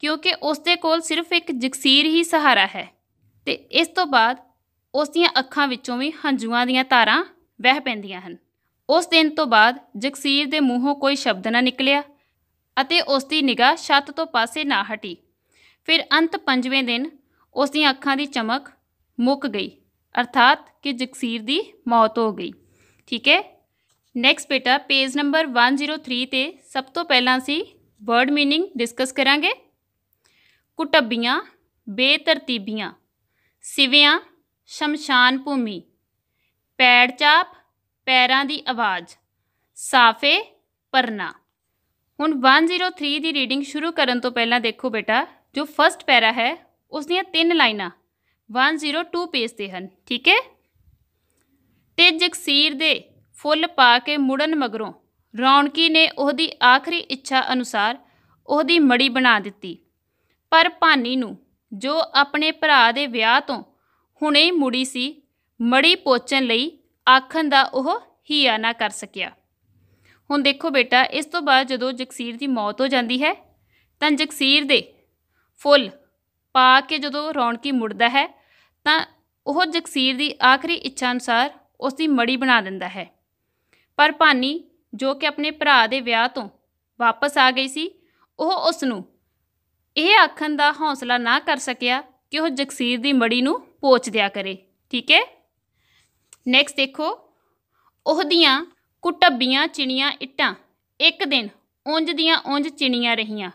ਕਿਉਂਕਿ ਉਸ ਦੇ ਕੋਲ ਸਿਰਫ ਇੱਕ ਜਗਸੀਰ ਹੀ ਸਹਾਰਾ ਹੈ। ਤੇ ਇਸ ਤੋਂ ਬਾਅਦ ਉਸ ਦੀਆਂ ਅੱਖਾਂ ਵਿੱਚੋਂ ਵੀ ਹੰਝੂਆਂ ਦੀਆਂ ਧਾਰਾਂ ਵਹਿ ਪੈਂਦੀਆਂ ਹਨ। ਉਸ ਦਿਨ ਤੋਂ ਬਾਅਦ ਜਗਸੀਰ ਦੇ ਮੂੰਹੋਂ ਕੋਈ ਸ਼ਬਦ ਨਾ ਨਿਕਲਿਆ ਅਤੇ ਉਸ ਦੀ ਨਿਗਾਹ ਛੱਤ ਤੋਂ ਪਾਸੇ ਨਾ ਹਟੀ। ਫਿਰ ਅੰਤ ਪੰਜਵੇਂ ਦਿਨ ਉਸ ਦੀਆਂ ਅੱਖਾਂ ਦੀ ਚਮਕ ਮੁੱਕ ਗਈ, ਅਰਥਾਤ ਕਿ ਜਗਸੀਰ ਦੀ ਮੌਤ ਹੋ ਗਈ। ਠੀਕ ਹੈ, ਨੈਕਸਟ ਬੇਟਾ ਪੇਜ ਨੰਬਰ 103 ਤੇ ਸਭ ਤੋਂ ਪਹਿਲਾਂ ਅਸੀਂ ਵਰਡ ਮੀਨਿੰਗ ਡਿਸਕਸ ਕਰਾਂਗੇ। ਕੁਟੱਬੀਆਂ ਬੇਤਰਤੀਬੀਆਂ, ਸਿਵਿਆਂ ਸ਼ਮਸ਼ਾਨ ਭੂਮੀ, ਪੈੜ ਚਾਪ ਪੈਰਾਂ ਦੀ ਆਵਾਜ਼, ਸਾਫੇ ਪਰਨਾ। ਹੁਣ 103 ਦੀ ਰੀਡਿੰਗ ਸ਼ੁਰੂ ਕਰਨ ਤੋਂ ਪਹਿਲਾਂ ਦੇਖੋ ਬੇਟਾ, ਜੋ ਫਸਟ ਪੈਰਾ ਹੈ ਉਸ ਦੀਆਂ 3 ਲਾਈਨਾਂ 102 ਪੇਜ 'ਤੇ ਹਨ, ਠੀਕ ਹੈ। ਤੇ ਜਗਸੀਰ ਦੇ ਫੁੱਲ ਪਾ ਕੇ ਮੁੜਨ ਮਗਰੋਂ ਰੌਣਕੀ ਨੇ ਉਹਦੀ ਆਖਰੀ ਇੱਛਾ ਅਨੁਸਾਰ ਉਹਦੀ ਮੜੀ ਬਣਾ ਦਿੱਤੀ। ਪਰ ਭਾਨੀ ਨੂੰ, ਜੋ ਆਪਣੇ ਭਰਾ ਦੇ ਵਿਆਹ ਤੋਂ ਹੁਣੇ ਹੀ ਮੁੜੀ ਸੀ, ਮੜੀ ਪੋਚਣ ਲਈ ਆਖਣ ਦਾ ਉਹ ਹੀਆ ਨਾ ਕਰ ਸਕਿਆ। ਹੁਣ ਦੇਖੋ ਬੇਟਾ, ਇਸ ਤੋਂ ਬਾਅਦ ਜਦੋਂ ਜਗਸੀਰ ਦੀ ਮੌਤ ਹੋ ਜਾਂਦੀ ਹੈ ਤਾਂ ਜਗਸੀਰ ਦੇ ਫੁੱਲ ਪਾ ਕੇ ਜਦੋਂ ਰੌਣਕੀ ਮੁੜਦਾ ਹੈ ਤਾਂ ਉਹ ਜਗਸੀਰ ਦੀ ਆਖਰੀ ਇੱਛਾ ਅਨੁਸਾਰ ਉਸ ਦੀ ਮੜੀ ਬਣਾ ਦਿੰਦਾ ਹੈ। ਪਰ ਭਾਨੀ, ਜੋ ਕਿ ਆਪਣੇ ਭਰਾ ਦੇ ਵਿਆਹ ਤੋਂ ਵਾਪਸ ਆ ਗਈ ਸੀ, ਉਹ ਉਸ ਨੂੰ ਇਹ ਆਖਣ ਦਾ ਹੌਸਲਾ ਨਾ ਕਰ ਸਕਿਆ ਕਿ ਉਹ ਜਗਸੀਰ ਦੀ ਮੜੀ ਨੂੰ ਪੋਚ ਦਿਆ ਕਰੇ, ਠੀਕ ਹੈ। ਨੈਕਸਟ ਦੇਖੋ, ਉਹਦੀਆਂ ਕੁਟੱਬੀਆਂ ਚਿਣੀਆਂ ਇੱਟਾਂ ਇੱਕ ਦਿਨ ਉਂਝ ਦੀਆਂ ਉਂਝ ਚਿਣੀਆਂ ਰਹੀਆਂ,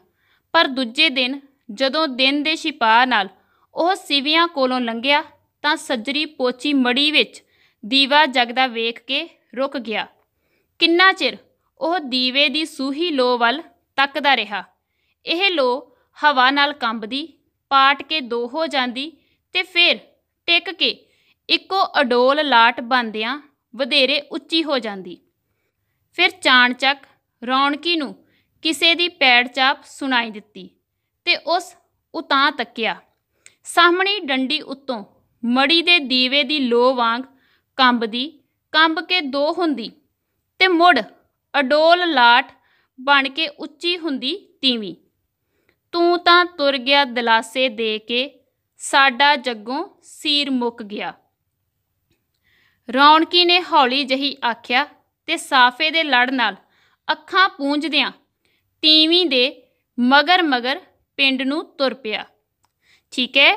ਪਰ ਦੂਜੇ ਦਿਨ ਜਦੋਂ ਦਿਨ ਦੇ ਛਿਪਾ ਨਾਲ ਉਹ ਸਿਵਿਆਂ ਕੋਲੋਂ ਲੰਘਿਆ ਤਾਂ ਸੱਜਰੀ ਪੋਚੀ ਮੜੀ ਵਿੱਚ ਦੀਵਾ ਜਗਦਾ ਵੇਖ ਕੇ ਰੁਕ ਗਿਆ। ਕਿੰਨਾ ਚਿਰ ਉਹ ਦੀਵੇ ਦੀ ਸੂਹੀ ਲੋ ਵੱਲ ਤੱਕਦਾ ਰਿਹਾ। ਇਹ ਲੋ ਹਵਾ ਨਾਲ ਕੰਬਦੀ, ਪਾਟ ਕੇ ਦੋ ਹੋ ਜਾਂਦੀ ਤੇ ਫਿਰ ਟਿਕ ਕੇ ਇੱਕੋ ਅਡੋਲ ਲਾਟ ਬਣਦਿਆਂ ਵਧੇਰੇ ਉੱਚੀ ਹੋ ਜਾਂਦੀ। ਫਿਰ ਚਾਣਚੱਕ ਰੌਣਕੀ ਨੂੰ ਕਿਸੇ ਦੀ ਪੈੜ ਚਾਪ ਸੁਣਾਈ ਦਿੱਤੀ ਤੇ ਉਸ ਉਤਾਂਹ ਤੱਕਿਆ। ਸਾਹਮਣੀ ਡੰਡੀ ਉੱਤੋਂ ਮੜੀ ਦੇ ਦੀਵੇ ਦੀ ਲੋ ਵਾਂਗ ਕੰਬਦੀ, ਕੰਬ ਕੇ ਦੋ ਹੁੰਦੀ ਤੇ ਮੁੜ ਅਡੋਲ ਲਾਟ ਬਣ ਕੇ ਉੱਚੀ ਹੁੰਦੀ ਤੀਵੀਂ। ਤੂੰ ਤਾਂ ਤੁਰ ਗਿਆ ਦਲਾਸੇ ਦੇ ਕੇ, ਸਾਡਾ ਜੱਗੋਂ ਸੀਰ ਮੁੱਕ ਗਿਆ। ਰੌਣਕੀ ਨੇ ਹੌਲੀ ਜਿਹੀ ਆਖਿਆ ਤੇ ਸਾਫੇ ਦੇ ਲੜ ਨਾਲ ਅੱਖਾਂ ਪੂੰਝਦਿਆਂ ਤੀਵੀਂ ਦੇ ਮਗਰ ਮਗਰ ਪਿੰਡ ਨੂੰ ਤੁਰ ਪਿਆ, ਠੀਕ ਹੈ।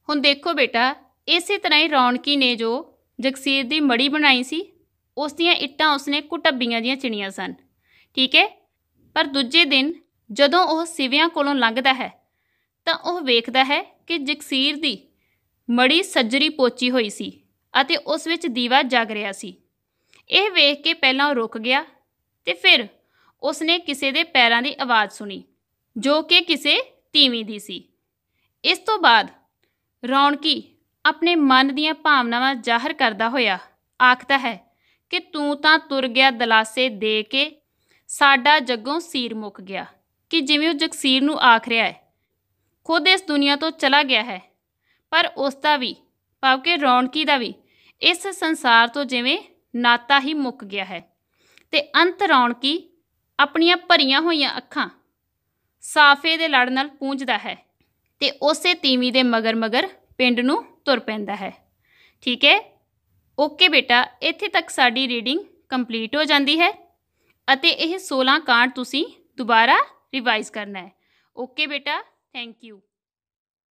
ਹੁਣ ਦੇਖੋ ਬੇਟਾ, ਇਸੇ ਤਰ੍ਹਾਂ ਹੀ ਰੌਣਕੀ ਨੇ ਜੋ ਜਗਸੀਰ ਦੀ ਮੜੀ ਬਣਾਈ ਸੀ, ਉਸ ਦੀਆਂ ਇੱਟਾਂ ਉਸਨੇ ਕੁਟੱਬੀਆਂ ਦੀਆਂ ਚਿਣੀਆਂ ਸਨ, ਠੀਕ ਹੈ। ਪਰ ਦੂਜੇ ਦਿਨ ਜਦੋਂ ਉਹ ਸਿਵਿਆਂ ਕੋਲੋਂ ਲੰਘਦਾ ਹੈ ਤਾਂ ਉਹ ਵੇਖਦਾ ਹੈ ਕਿ ਜਗਸੀਰ ਦੀ ਮੜੀ ਸੱਜਰੀ ਪੋਚੀ ਹੋਈ ਸੀ ਅਤੇ ਉਸ ਵਿੱਚ ਦੀਵਾ ਜਗ ਰਿਹਾ ਸੀ। ਇਹ ਵੇਖ ਕੇ ਪਹਿਲਾਂ ਉਹ ਰੁਕ ਗਿਆ ਤੇ ਫਿਰ ਉਸਨੇ ਕਿਸੇ ਦੇ ਪੈਰਾਂ ਦੀ ਆਵਾਜ਼ ਸੁਣੀ, ਜੋ ਕਿ ਕਿਸੇ ਤੀਵੀਂ ਦੀ ਸੀ। ਇਸ ਤੋਂ ਬਾਅਦ ਰੌਣਕੀ ਆਪਣੇ ਮਨ ਦੀਆਂ ਭਾਵਨਾਵਾਂ ਜ਼ਾਹਰ ਕਰਦਾ ਹੋਇਆ ਆਖਦਾ ਹੈ ਕਿ ਤੂੰ ਤਾਂ ਤੁਰ ਗਿਆ ਦਲਾਸੇ ਦੇ ਕੇ, ਸਾਡਾ ਜੱਗੋਂ ਸੀਰ ਮੁੱਕ ਗਿਆ। ਕਿ ਜਿਵੇਂ ਉਹ ਜਗਸੀਰ ਨੂੰ ਆਖ ਰਿਹਾ ਹੈ, ਖੁਦ ਇਸ ਦੁਨੀਆ ਤੋਂ ਚਲਾ ਗਿਆ ਹੈ, ਪਰ ਉਸ ਦਾ ਵੀ, ਭਾਵ ਕਿ ਰੌਣਕੀ ਦਾ ਵੀ ਇਸ ਸੰਸਾਰ ਤੋਂ ਜਿਵੇਂ ਨਾਤਾ ਹੀ ਮੁੱਕ ਗਿਆ ਹੈ। ਤੇ ਅੰਤ ਰੌਣਕੀ ਆਪਣੀਆਂ ਭਰੀਆਂ ਹੋਈਆਂ ਅੱਖਾਂ ਸਾਫੇ ਦੇ ਲੜ ਨਾਲ ਪੂੰਝਦਾ ਹੈ ਤੇ ਉਸੇ ਤੀਵੀਂ ਦੇ ਮਗਰ ਮਗਰ ਪਿੰਡ ਨੂੰ ਤੁਰ ਪੈਂਦਾ ਹੈ, ਠੀਕ ਹੈ। ਓਕੇ ਬੇਟਾ, ਇੱਥੇ ਤੱਕ ਸਾਡੀ ਰੀਡਿੰਗ ਕੰਪਲੀਟ ਹੋ ਜਾਂਦੀ ਹੈ ਅਤੇ ਇਹ 16 ਕਾਂਡ ਤੁਸੀਂ ਦੁਬਾਰਾ ਰਿਵਾਈਜ਼ ਕਰਨਾ ਹੈ। ਓਕੇ ਬੇਟਾ, ਥੈਂਕ ਯੂ।